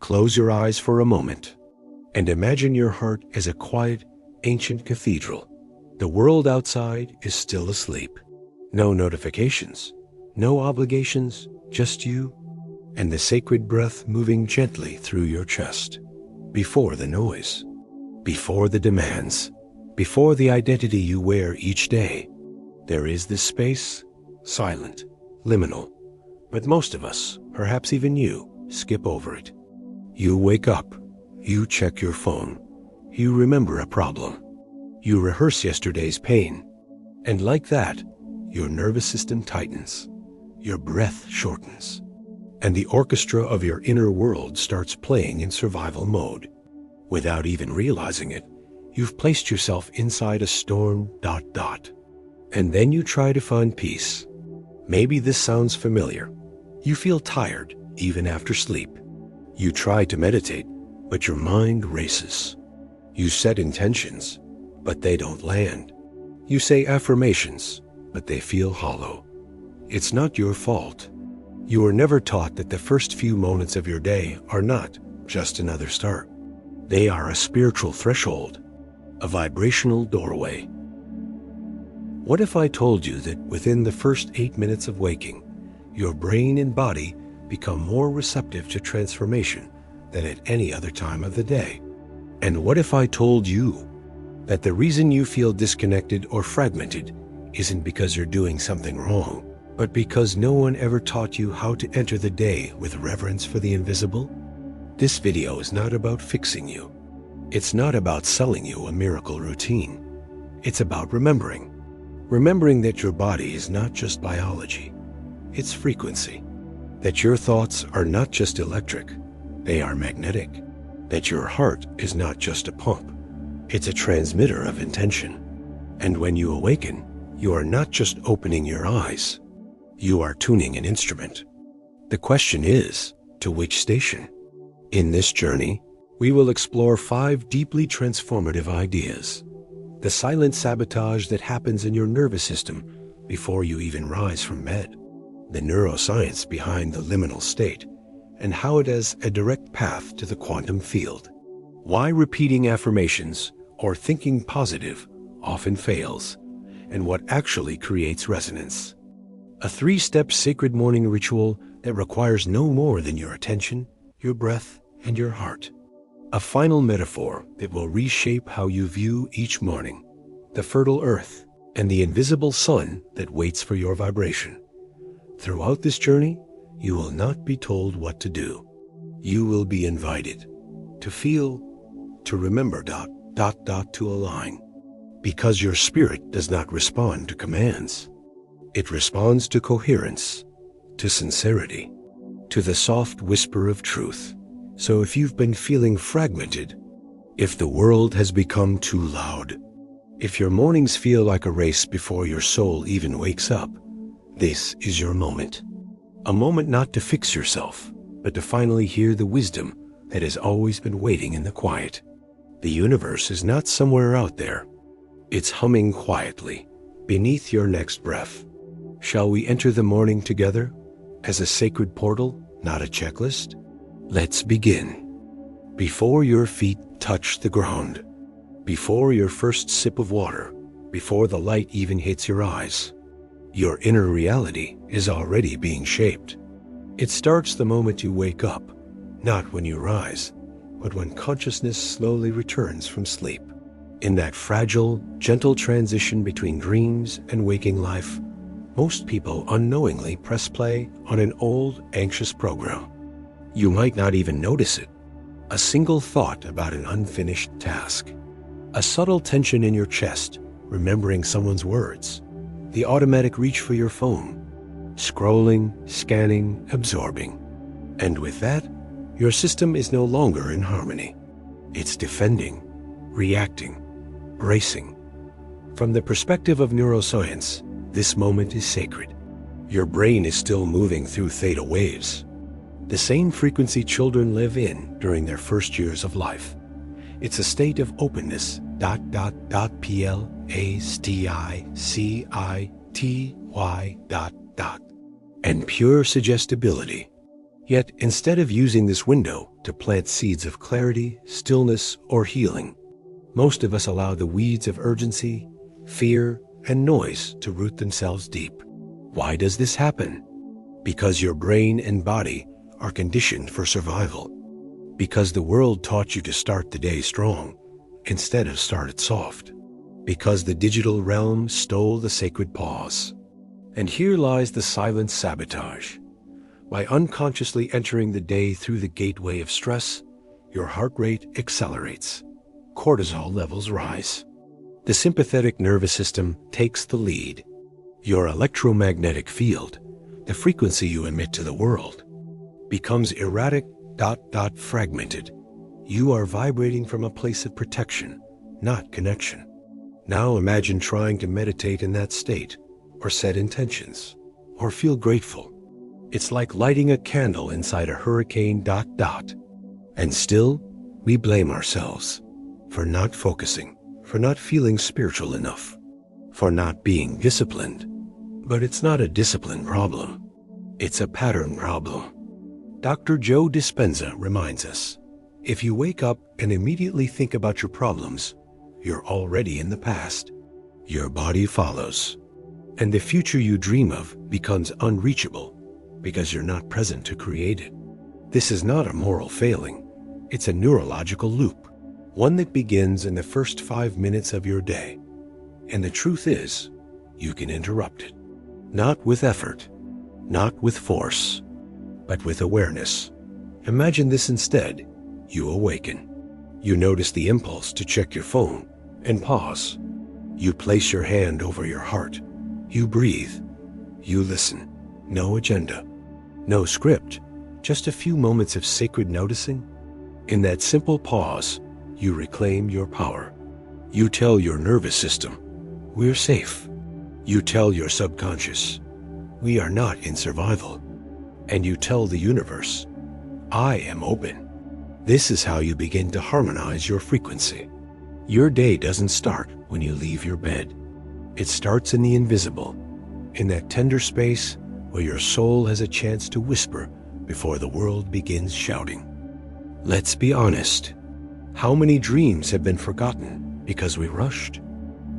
Close your eyes for a moment and imagine your heart as a quiet, ancient cathedral. The world outside is still asleep. No notifications, no obligations, just you and the sacred breath moving gently through your chest. Before the noise, before the demands, before the identity you wear each day, there is this space, silent, liminal, but most of us, perhaps even you, skip over it. You wake up, you check your phone, you remember a problem, you rehearse yesterday's pain, and like that, your nervous system tightens, your breath shortens, and the orchestra of your inner world starts playing in survival mode. Without even realizing it, you've placed yourself inside a storm ... And then you try to find peace. Maybe this sounds familiar. You feel tired even after sleep. You try to meditate, but your mind races. You set intentions, but they don't land. You say affirmations, but they feel hollow. It's not your fault. You were never taught that the first few moments of your day are not just another start. They are a spiritual threshold, a vibrational doorway. What if I told you that within the first 8 minutes of waking, your brain and body become more receptive to transformation than at any other time of the day? And what if I told you that the reason you feel disconnected or fragmented isn't because you're doing something wrong, but because no one ever taught you how to enter the day with reverence for the invisible? This video is not about fixing you. It's not about selling you a miracle routine. It's about remembering. Remembering that your body is not just biology, it's frequency. That your thoughts are not just electric, they are magnetic. That your heart is not just a pump, it's a transmitter of intention. And when you awaken, you are not just opening your eyes, you are tuning an instrument. The question is, to which station? In this journey, we will explore 5 deeply transformative ideas. The silent sabotage that happens in your nervous system before you even rise from bed. The neuroscience behind the liminal state and how it has a direct path to the quantum field. Why repeating affirmations or thinking positive often fails, and what actually creates resonance. A 3-step sacred morning ritual that requires no more than your attention, your breath, and your heart. A final metaphor that will reshape how you view each morning, the fertile earth, and the invisible sun that waits for your vibration. Throughout this journey, you will not be told what to do. You will be invited to feel, to remember ... to align. Because your spirit does not respond to commands. It responds to coherence, to sincerity, to the soft whisper of truth. So if you've been feeling fragmented, if the world has become too loud, if your mornings feel like a race before your soul even wakes up, this is your moment. A moment not to fix yourself, but to finally hear the wisdom that has always been waiting in the quiet. The universe is not somewhere out there. It's humming quietly, beneath your next breath. Shall we enter the morning together, as a sacred portal, not a checklist? Let's begin. Before your feet touch the ground, before your first sip of water, before the light even hits your eyes, your inner reality is already being shaped. It starts the moment you wake up, not when you rise, but when consciousness slowly returns from sleep. In that fragile, gentle transition between dreams and waking life, most people unknowingly press play on an old, anxious program. You might not even notice it. A single thought about an unfinished task. A subtle tension in your chest, remembering someone's words. The automatic reach for your phone. Scrolling, scanning, absorbing. And with that, your system is no longer in harmony. It's defending, reacting, bracing. From the perspective of neuroscience, this moment is sacred. Your brain is still moving through theta waves. The same frequency children live in during their first years of life. It's a state of openness ... PLASTICITY ... and pure suggestibility. Yet, instead of using this window to plant seeds of clarity, stillness, or healing, most of us allow the weeds of urgency, fear, and noise to root themselves deep. Why does this happen? Because your brain and body are conditioned for survival. Because the world taught you to start the day strong instead of start it soft. Because the digital realm stole the sacred pause. And here lies the silent sabotage. By unconsciously entering the day through the gateway of stress, your heart rate accelerates. Cortisol levels rise. The sympathetic nervous system takes the lead. Your electromagnetic field, the frequency you emit to the world, becomes erratic, fragmented. You are vibrating from a place of protection, not connection. Now imagine trying to meditate in that state, or set intentions, or feel grateful. It's like lighting a candle inside a hurricane, And still, we blame ourselves for not focusing, for not feeling spiritual enough, for not being disciplined. But it's not a discipline problem. It's a pattern problem. Dr. Joe Dispenza reminds us, if you wake up and immediately think about your problems, you're already in the past. Your body follows. And the future you dream of becomes unreachable because you're not present to create it. This is not a moral failing. It's a neurological loop, one that begins in the first 5 minutes of your day. And the truth is, you can interrupt it. Not with effort, not with force, but with awareness. Imagine this instead. You awaken. You notice the impulse to check your phone and pause. You place your hand over your heart. You breathe. You listen. No agenda. No script. Just a few moments of sacred noticing. In that simple pause, you reclaim your power. You tell your nervous system, we're safe. You tell your subconscious, we are not in survival. And you tell the universe, I am open. This is how you begin to harmonize your frequency. Your day doesn't start when you leave your bed. It starts in the invisible, in that tender space where your soul has a chance to whisper before the world begins shouting. Let's be honest. How many dreams have been forgotten because we rushed?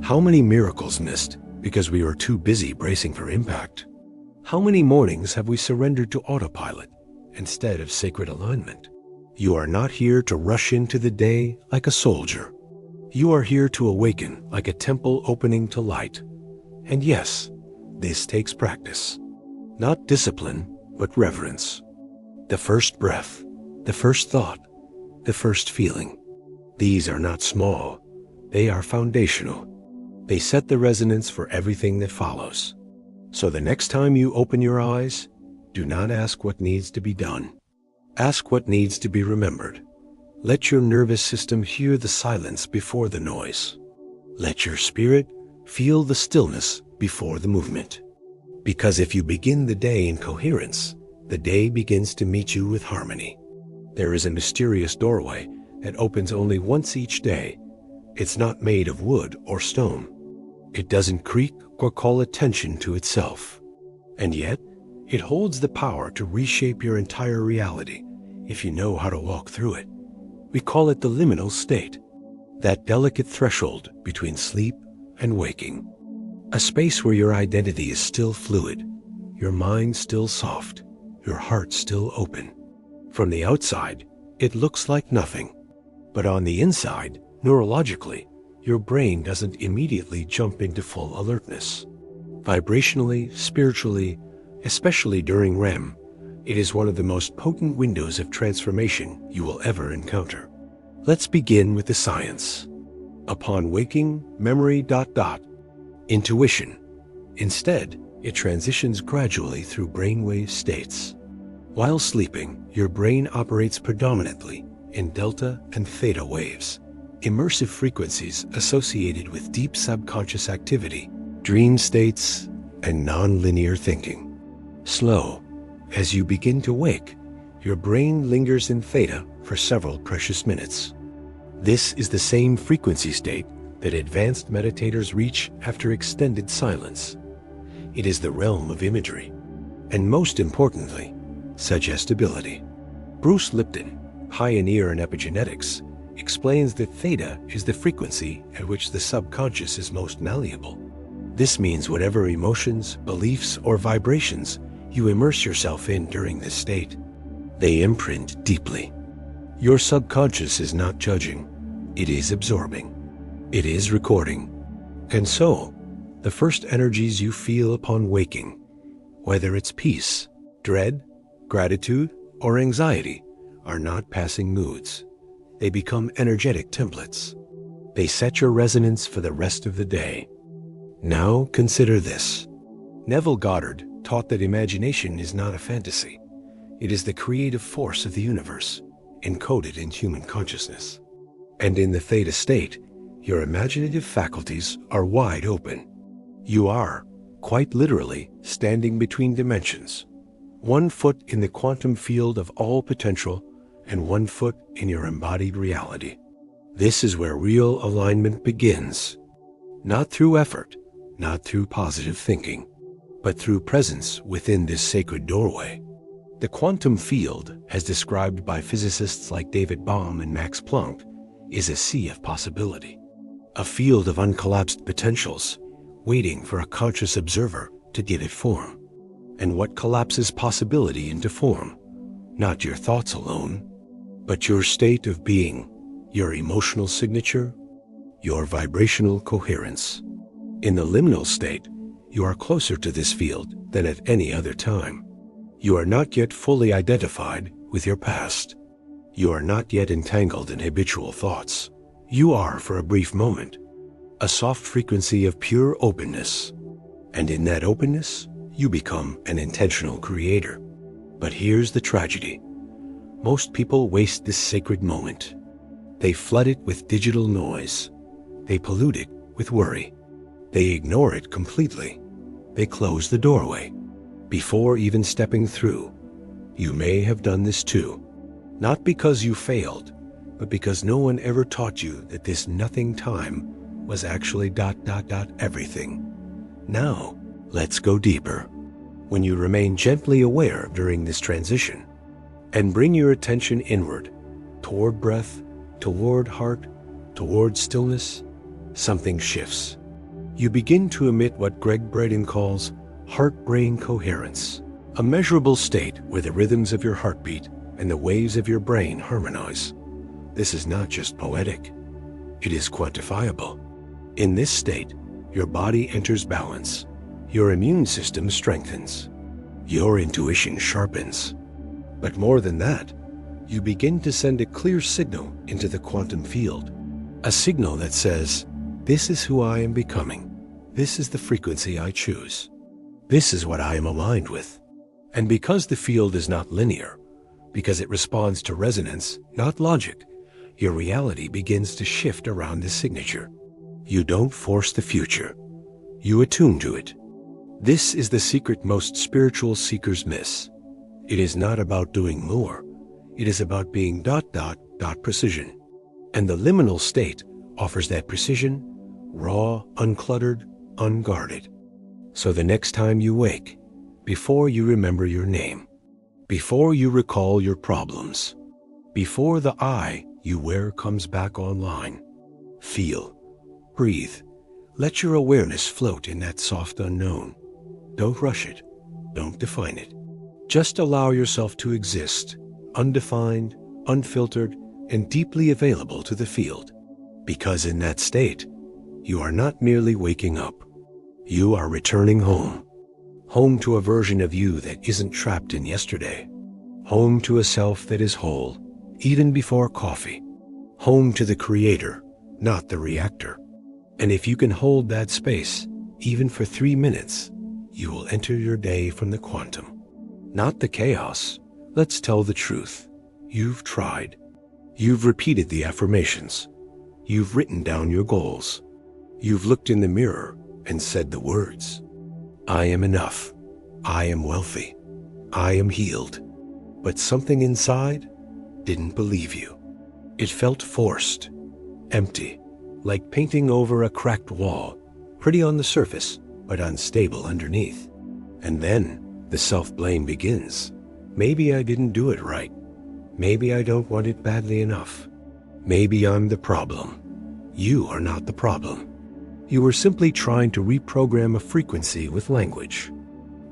How many miracles missed because we were too busy bracing for impact? How many mornings have we surrendered to autopilot instead of sacred alignment? You are not here to rush into the day like a soldier. You are here to awaken like a temple opening to light. And yes, this takes practice. Not discipline, but reverence. The first breath, the first thought, the first feeling. These are not small. They are foundational. They set the resonance for everything that follows. So the next time you open your eyes, do not ask what needs to be done. Ask what needs to be remembered. Let your nervous system hear the silence before the noise. Let your spirit feel the stillness before the movement. Because if you begin the day in coherence, the day begins to meet you with harmony. There is a mysterious doorway that opens only once each day. It's not made of wood or stone. It doesn't creak or call attention to itself. And yet, it holds the power to reshape your entire reality if you know how to walk through it. We call it the liminal state, that delicate threshold between sleep and waking. A space where your identity is still fluid, your mind still soft, your heart still open. From the outside, it looks like nothing. But on the inside, neurologically, your brain doesn't immediately jump into full alertness. Vibrationally, spiritually, especially during REM, it is one of the most potent windows of transformation you will ever encounter. Let's begin with the science. Upon waking, memory ... Intuition. Instead, it transitions gradually through brainwave states. While sleeping, your brain operates predominantly in delta and theta waves, immersive frequencies associated with deep subconscious activity, dream states, and non-linear thinking. Slow, as you begin to wake, your brain lingers in theta for several precious minutes. This is the same frequency state that advanced meditators reach after extended silence. It is the realm of imagery. And most importantly, suggestibility. Bruce Lipton, pioneer in epigenetics, explains that theta is the frequency at which the subconscious is most malleable. This means whatever emotions, beliefs, or vibrations you immerse yourself in during this state, they imprint deeply. Your subconscious is not judging, it is absorbing, it is recording. And so, the first energies you feel upon waking, whether it's peace, dread, gratitude, or anxiety, are not passing moods. They become energetic templates. They set your resonance for the rest of the day. Now consider this. Neville Goddard taught that imagination is not a fantasy. It is the creative force of the universe, encoded in human consciousness. And in the theta state, your imaginative faculties are wide open. You are, quite literally, standing between dimensions. 1 foot in the quantum field of all potential, and 1 foot in your embodied reality. This is where real alignment begins. Not through effort, not through positive thinking, but through presence within this sacred doorway. The quantum field, as described by physicists like David Bohm and Max Planck, is a sea of possibility. A field of uncollapsed potentials, waiting for a conscious observer to give it form. And what collapses possibility into form? Not your thoughts alone, but your state of being, your emotional signature, your vibrational coherence. In the liminal state, you are closer to this field than at any other time. You are not yet fully identified with your past. You are not yet entangled in habitual thoughts. You are, for a brief moment, a soft frequency of pure openness. And in that openness, you become an intentional creator. But here's the tragedy. Most people waste this sacred moment. They flood it with digital noise. They pollute it with worry. They ignore it completely. They close the doorway. Before even stepping through, you may have done this too. Not because you failed, but because no one ever taught you that this nothing time was actually ... everything. Now, let's go deeper. When you remain gently aware during this transition, and bring your attention inward, toward breath, toward heart, toward stillness, something shifts. You begin to emit what Greg Braden calls heart-brain coherence, a measurable state where the rhythms of your heartbeat and the waves of your brain harmonize. This is not just poetic, it is quantifiable. In this state, your body enters balance, your immune system strengthens, your intuition sharpens. But more than that, you begin to send a clear signal into the quantum field, a signal that says, this is who I am becoming. This is the frequency I choose. This is what I am aligned with. And because the field is not linear, because it responds to resonance, not logic, your reality begins to shift around this signature. You don't force the future. You attune to it. This is the secret most spiritual seekers miss. It is not about doing more. It is about being ... precision. And the liminal state offers that precision, raw, uncluttered, unguarded. So the next time you wake, before you remember your name, before you recall your problems, before the I you wear comes back online, feel, breathe, let your awareness float in that soft unknown. Don't rush it, don't define it. Just allow yourself to exist, undefined, unfiltered, and deeply available to the field. Because in that state, you are not merely waking up. You are returning home. Home to a version of you that isn't trapped in yesterday. Home to a self that is whole, even before coffee. Home to the creator, not the reactor. And if you can hold that space, even for 3 minutes, you will enter your day from the quantum. Not the chaos. Let's tell the truth. You've tried. You've repeated the affirmations. You've written down your goals. You've looked in the mirror and said the words. I am enough. I am wealthy. I am healed. But something inside didn't believe you. It felt forced, empty, like painting over a cracked wall, pretty on the surface, but unstable underneath. And then the self-blame begins. Maybe I didn't do it right. Maybe I don't want it badly enough. Maybe I'm the problem. You are not the problem. You are simply trying to reprogram a frequency with language,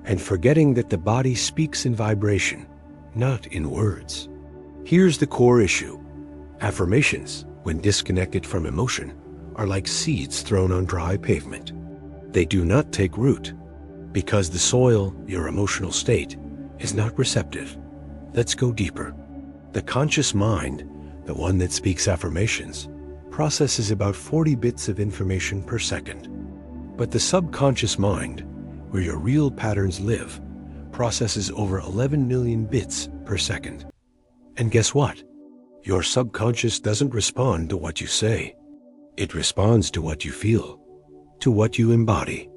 and forgetting that the body speaks in vibration, not in words. Here's the core issue. Affirmations, when disconnected from emotion, are like seeds thrown on dry pavement. They do not take root, because the soil, your emotional state, is not receptive. Let's go deeper. The conscious mind, the one that speaks affirmations, processes about 40 bits of information per second. But the subconscious mind, where your real patterns live, processes over 11 million bits per second. And guess what? Your subconscious doesn't respond to what you say. It responds to what you feel, to what you embody.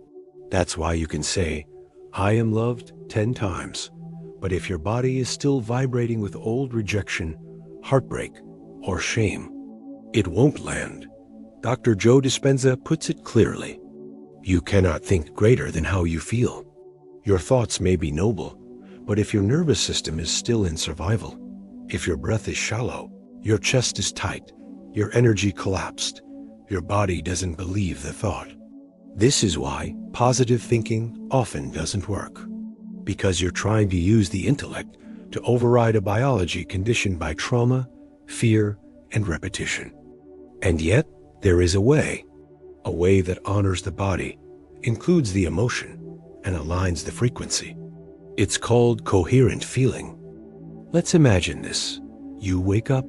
That's why you can say, "I am loved" 10 times. But if your body is still vibrating with old rejection, heartbreak, or shame, it won't land. Dr. Joe Dispenza puts it clearly. You cannot think greater than how you feel. Your thoughts may be noble, but if your nervous system is still in survival, if your breath is shallow, your chest is tight, your energy collapsed, your body doesn't believe the thought. This is why positive thinking often doesn't work. Because you're trying to use the intellect to override a biology conditioned by trauma, fear, and repetition. And yet, there is a way that honors the body, includes the emotion, and aligns the frequency. It's called coherent feeling. Let's imagine this. You wake up.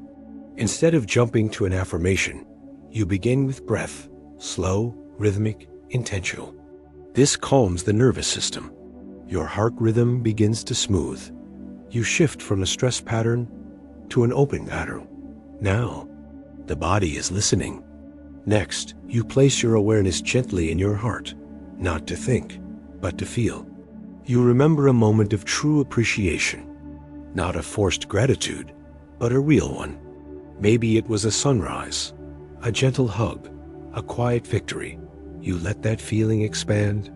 Instead of jumping to an affirmation, you begin with breath, slow, rhythmic, intentional. This calms the nervous system. Your heart rhythm begins to smooth. You shift from a stress pattern to an open pattern. Now, the body is listening. Next, you place your awareness gently in your heart, not to think, but to feel. You remember a moment of true appreciation, not a forced gratitude, but a real one. Maybe it was a sunrise, a gentle hug, a quiet victory. You let that feeling expand.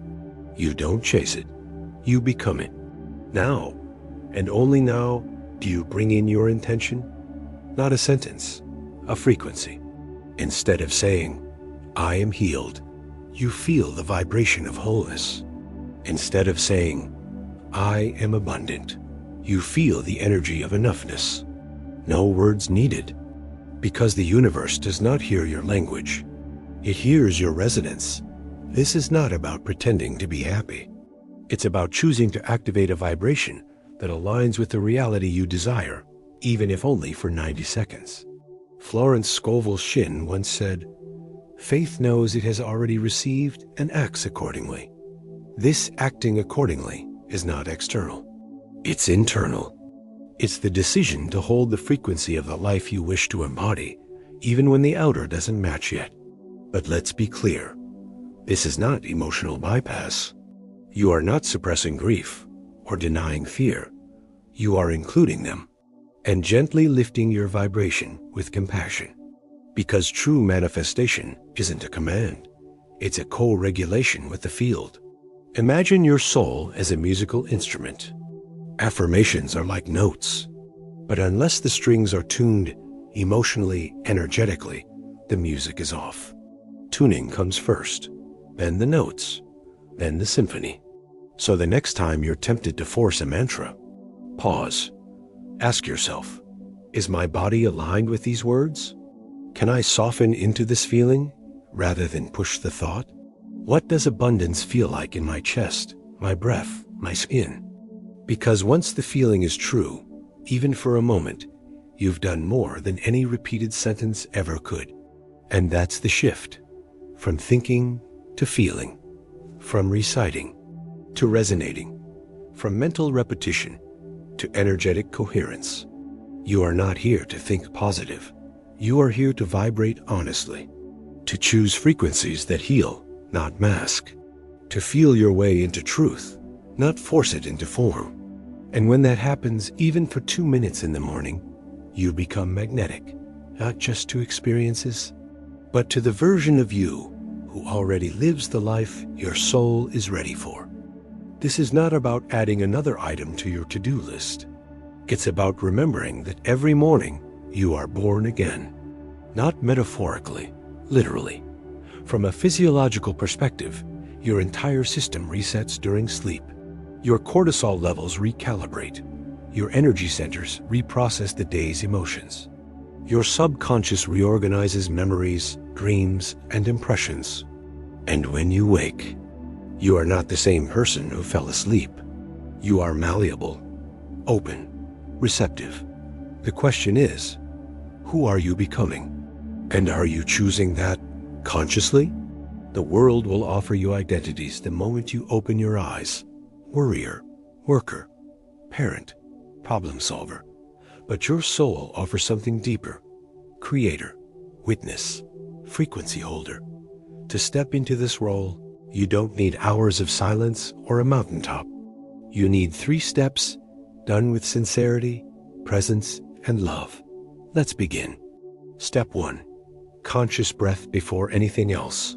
You don't chase it. You become it. Now, and only now, do you bring in your intention? Not a sentence, a frequency. Instead of saying, "I am healed," you feel the vibration of wholeness. Instead of saying, "I am abundant," you feel the energy of enoughness. No words needed, because the universe does not hear your language. It hears your resonance. This is not about pretending to be happy. It's about choosing to activate a vibration that aligns with the reality you desire, even if only for 90 seconds. Florence Scovel Shinn once said, "Faith knows it has already received and acts accordingly." This acting accordingly is not external. It's internal. It's the decision to hold the frequency of the life you wish to embody, even when the outer doesn't match yet. But let's be clear. This is not emotional bypass. You are not suppressing grief or denying fear. You are including them and gently lifting your vibration with compassion. Because true manifestation isn't a command. It's a co-regulation with the field. Imagine your soul as a musical instrument. Affirmations are like notes, but unless the strings are tuned emotionally, energetically, the music is off. Tuning comes first, then the notes, then the symphony. So the next time you're tempted to force a mantra, pause. Ask yourself, is my body aligned with these words? Can I soften into this feeling rather than push the thought? What does abundance feel like in my chest, my breath, my skin? Because once the feeling is true, even for a moment, you've done more than any repeated sentence ever could. And that's the shift. From thinking to feeling, from reciting to resonating, from mental repetition to energetic coherence. You are not here to think positive. You are here to vibrate honestly, to choose frequencies that heal, not mask, to feel your way into truth, not force it into form. And when that happens, even for 2 minutes in the morning, you become magnetic, not just to experiences, but to the version of you who already lives the life your soul is ready for. This is not about adding another item to your to-do list. It's about remembering that every morning you are born again. Not metaphorically, literally. From a physiological perspective, your entire system resets during sleep. Your cortisol levels recalibrate. Your energy centers reprocess the day's emotions. Your subconscious reorganizes memories, dreams, and impressions. And when you wake, you are not the same person who fell asleep. You are malleable, open, receptive. The question is, who are you becoming? And are you choosing that consciously? The world will offer you identities the moment you open your eyes. Worrier, worker, parent, problem solver. But your soul offers something deeper. Creator, witness, frequency holder. To step into this role, you don't need hours of silence or a mountaintop. You need 3 steps done with sincerity, presence, and love. Let's begin. Step 1. Conscious breath before anything else.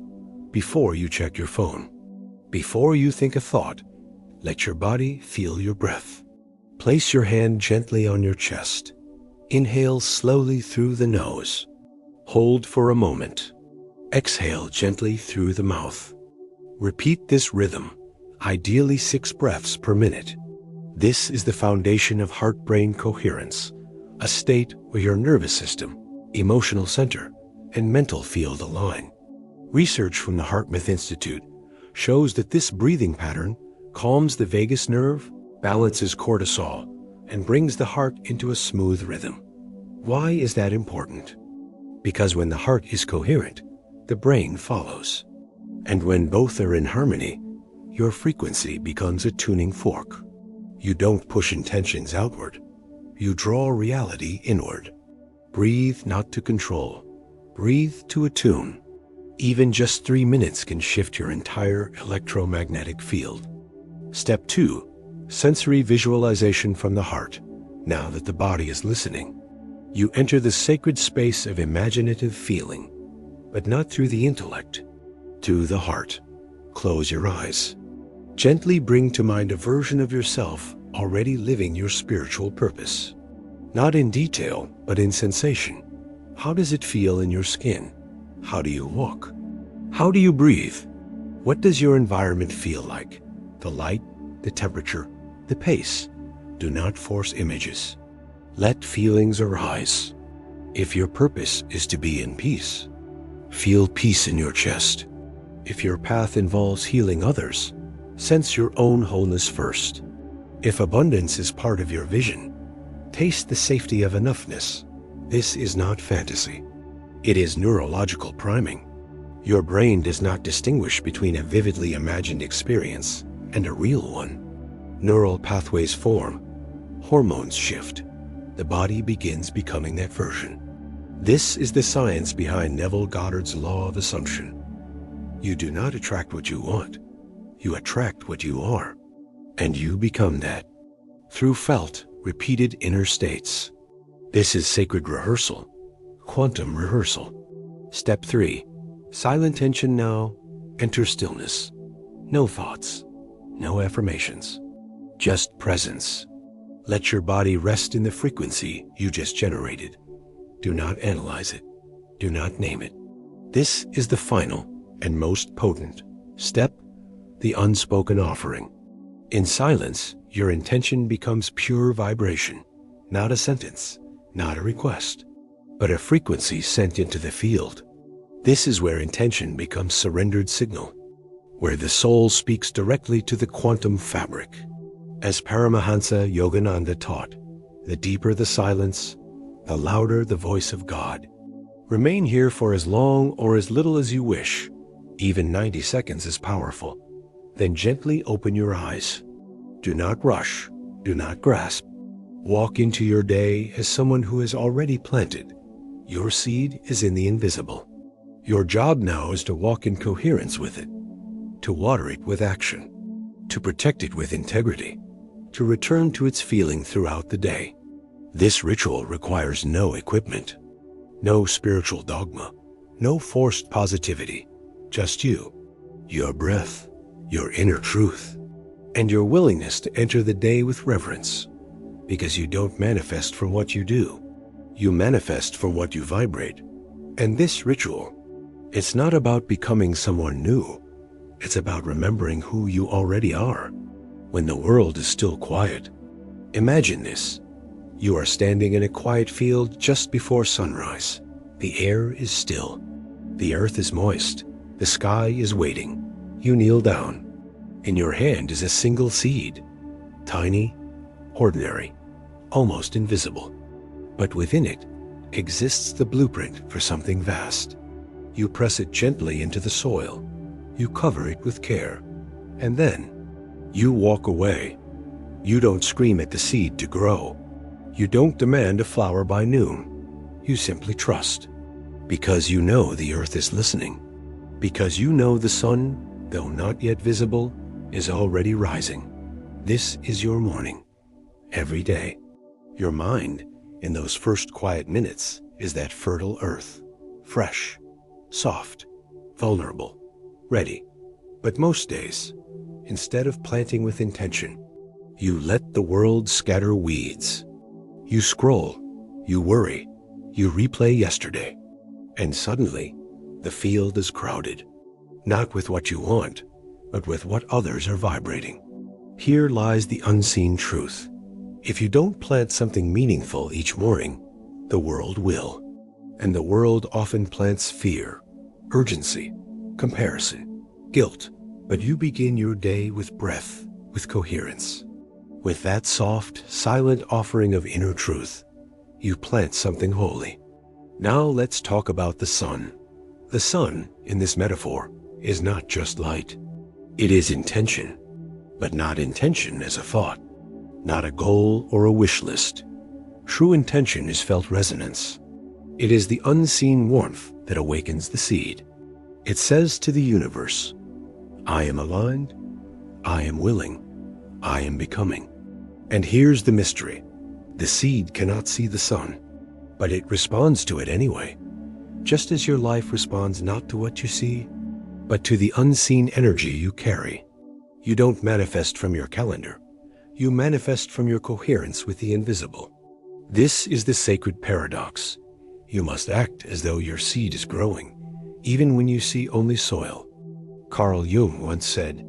Before you check your phone. Before you think a thought, let your body feel your breath. Place your hand gently on your chest. Inhale slowly through the nose. Hold for a moment. Exhale gently through the mouth. Repeat this rhythm, ideally 6 breaths per minute. This is the foundation of heart-brain coherence, a state where your nervous system, emotional center, and mental field align. Research from the HeartMath Institute shows that this breathing pattern calms the vagus nerve, balances cortisol, and brings the heart into a smooth rhythm. Why is that important? Because when the heart is coherent, the brain follows. And when both are in harmony, your frequency becomes a tuning fork. You don't push intentions outward. You draw reality inward. Breathe not to control. Breathe to attune. Even just 3 minutes can shift your entire electromagnetic field. Step 2. Sensory visualization from the heart. Now that the body is listening, you enter the sacred space of imaginative feeling, but not through the intellect, to the heart. Close your eyes. Gently bring to mind a version of yourself already living your spiritual purpose. Not in detail, but in sensation. How does it feel in your skin? How do you walk? How do you breathe? What does your environment feel like? The light, the temperature, the pace. Do not force images. Let feelings arise. If your purpose is to be in peace, feel peace in your chest. If your path involves healing others, sense your own wholeness first. If abundance is part of your vision, taste the safety of enoughness. This is not fantasy. It is neurological priming. Your brain does not distinguish between a vividly imagined experience and a real one. Neural pathways form, hormones shift. The body begins becoming that version. This is the science behind Neville Goddard's law of assumption. You do not attract what you want. You attract what you are. And you become that through felt, repeated inner states. This is sacred rehearsal, quantum rehearsal. Step 3. Silent tension now. Enter stillness. No thoughts, no affirmations, just presence. Let your body rest in the frequency you just generated. Do not analyze it. Do not name it. This is the final and most potent step, the unspoken offering. In silence, your intention becomes pure vibration, not a sentence, not a request, but a frequency sent into the field. This is where intention becomes surrendered signal, where the soul speaks directly to the quantum fabric. As Paramahansa Yogananda taught, the deeper the silence, the louder the voice of God. Remain here for as long or as little as you wish. Even 90 seconds is powerful. Then gently open your eyes. Do not rush. Do not grasp. Walk into your day as someone who has already planted. Your seed is in the invisible. Your job now is to walk in coherence with it, to water it with action, to protect it with integrity, to return to its feeling throughout the day. This ritual requires no equipment, no spiritual dogma, no forced positivity, just you, your breath, your inner truth, and your willingness to enter the day with reverence. because you don't manifest from what you do. You manifest from what you vibrate. And this ritual, it's not about becoming someone new. It's about remembering who you already are when the world is still quiet. Imagine this. You are standing in a quiet field just before sunrise. The air is still. The earth is moist. The sky is waiting. You kneel down. In your hand is a single seed. Tiny, ordinary, almost invisible. But within it exists the blueprint for something vast. You press it gently into the soil. You cover it with care. And then you walk away. You don't scream at the seed to grow. You don't demand a flower by noon. You simply trust. Because you know the earth is listening. Because you know the sun, though not yet visible, is already rising. This is your morning. Every day. Your mind, in those first quiet minutes, is that fertile earth. Fresh, soft, vulnerable, ready. But most days, instead of planting with intention, you let the world scatter weeds. You scroll, you worry, you replay yesterday. And suddenly, the field is crowded. Not with what you want, but with what others are vibrating. Here lies the unseen truth. If you don't plant something meaningful each morning, the world will. And the world often plants fear, urgency, comparison, guilt. But you begin your day with breath, with coherence. With that soft, silent offering of inner truth, you plant something holy. Now let's talk about the sun. The sun, in this metaphor, is not just light. It is intention, but not intention as a thought, not a goal or a wish list. True intention is felt resonance. It is the unseen warmth that awakens the seed. It says to the universe, I am aligned, I am willing, I am becoming. And here's the mystery. The seed cannot see the sun, but it responds to it anyway. Just as your life responds not to what you see, but to the unseen energy you carry. You don't manifest from your calendar. You manifest from your coherence with the invisible. This is the sacred paradox. You must act as though your seed is growing, even when you see only soil. Carl Jung once said,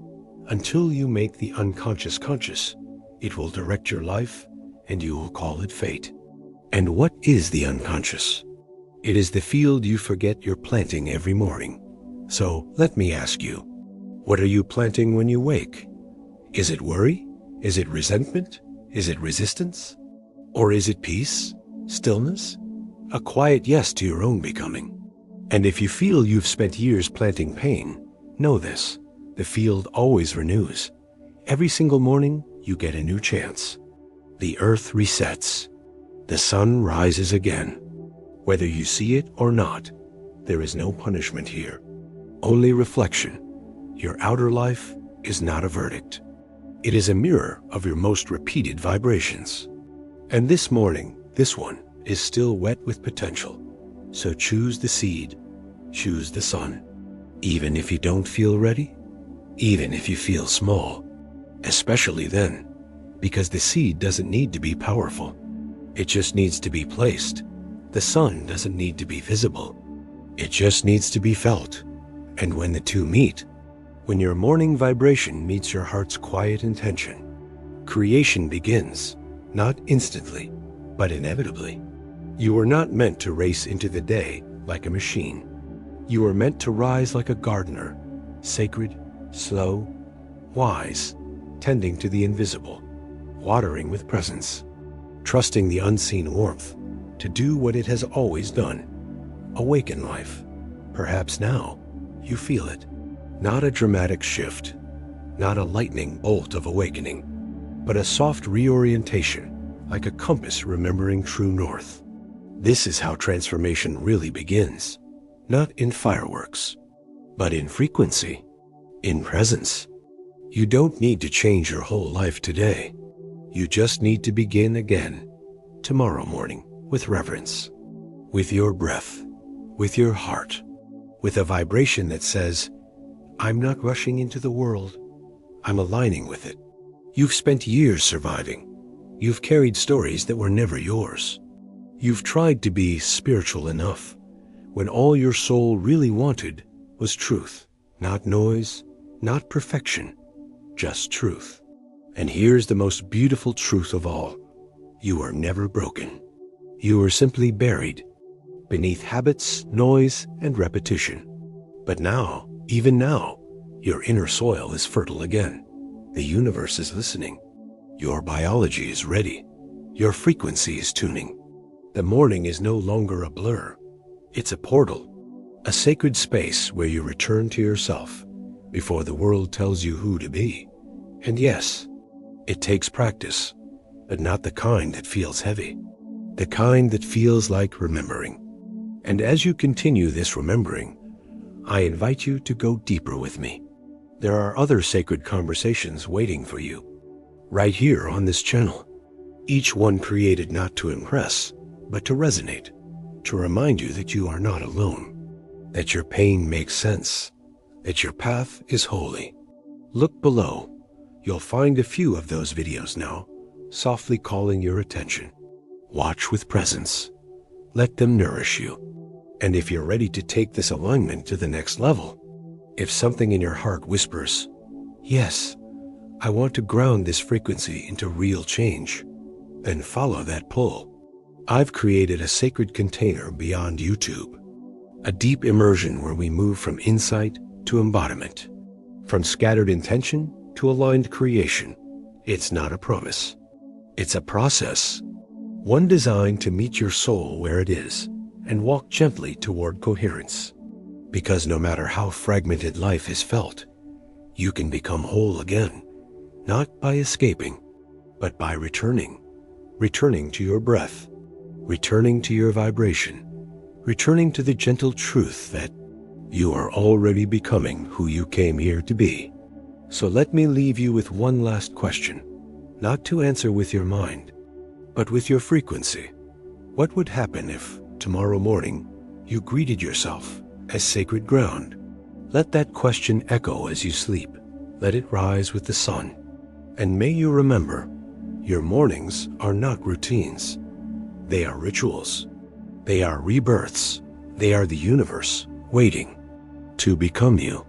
until you make the unconscious conscious, it will direct your life and you will call it fate. And what is the unconscious? It is the field you forget you're planting every morning. So let me ask you, what are you planting when you wake? Is it worry? Is it resentment? Is it resistance? Or is it peace? Stillness? A quiet yes to your own becoming. And if you feel you've spent years planting pain, know this, the field always renews. Every single morning, you get a new chance. The earth resets. The sun rises again. Whether you see it or not, there is no punishment here. Only reflection. Your outer life is not a verdict. It is a mirror of your most repeated vibrations. And this morning, this one, is still wet with potential. So choose the seed. Choose the sun. Even if you don't feel ready, even if you feel small, especially then, because the seed doesn't need to be powerful. It just needs to be placed. The sun doesn't need to be visible. It just needs to be felt. And when the two meet, when your morning vibration meets your heart's quiet intention, creation begins, not instantly, but inevitably. You were not meant to race into the day like a machine. You were meant to rise like a gardener, sacred, slow, wise, tending to the invisible, watering with presence, trusting the unseen warmth to do what it has always done, awaken life. Perhaps now you feel it. Not a dramatic shift, not a lightning bolt of awakening, but a soft reorientation, like a compass remembering true north. This is how transformation really begins, not in fireworks, but in frequency, in presence. You don't need to change your whole life today. You just need to begin again, tomorrow morning, with reverence, with your breath, with your heart, with a vibration that says, I'm not rushing into the world, I'm aligning with it. You've spent years surviving. You've carried stories that were never yours. You've tried to be spiritual enough when all your soul really wanted was truth, not noise, not perfection, just truth. And here's the most beautiful truth of all. You are never broken. You are simply buried beneath habits, noise, and repetition. But now, even now, your inner soil is fertile again. The universe is listening. Your biology is ready. Your frequency is tuning. The morning is no longer a blur. It's a portal, a sacred space where you return to yourself before the world tells you who to be. And yes, it takes practice, but not the kind that feels heavy. The kind that feels like remembering. And as you continue this remembering, I invite you to go deeper with me. There are other sacred conversations waiting for you, right here on this channel. Each one created not to impress, but to resonate, to remind you that you are not alone, that your pain makes sense, that your path is holy. Look below. You'll find a few of those videos now, softly calling your attention. Watch with presence. Let them nourish you. And if you're ready to take this alignment to the next level, if something in your heart whispers, "Yes, I want to ground this frequency into real change," then follow that pull. I've created a sacred container beyond YouTube, a deep immersion where we move from insight to embodiment, from scattered intention to aligned creation. It's not a promise. It's a process, one designed to meet your soul where it is and walk gently toward coherence. Because no matter how fragmented life is felt, you can become whole again, not by escaping, but by returning to your breath, returning to your vibration, returning to the gentle truth that you are already becoming who you came here to be. So let me leave you with one last question, not to answer with your mind, but with your frequency. What would happen if tomorrow morning you greeted yourself as sacred ground? Let that question echo as you sleep. Let it rise with the sun. And may you remember, your mornings are not routines. They are rituals. They are rebirths. They are the universe waiting to become you.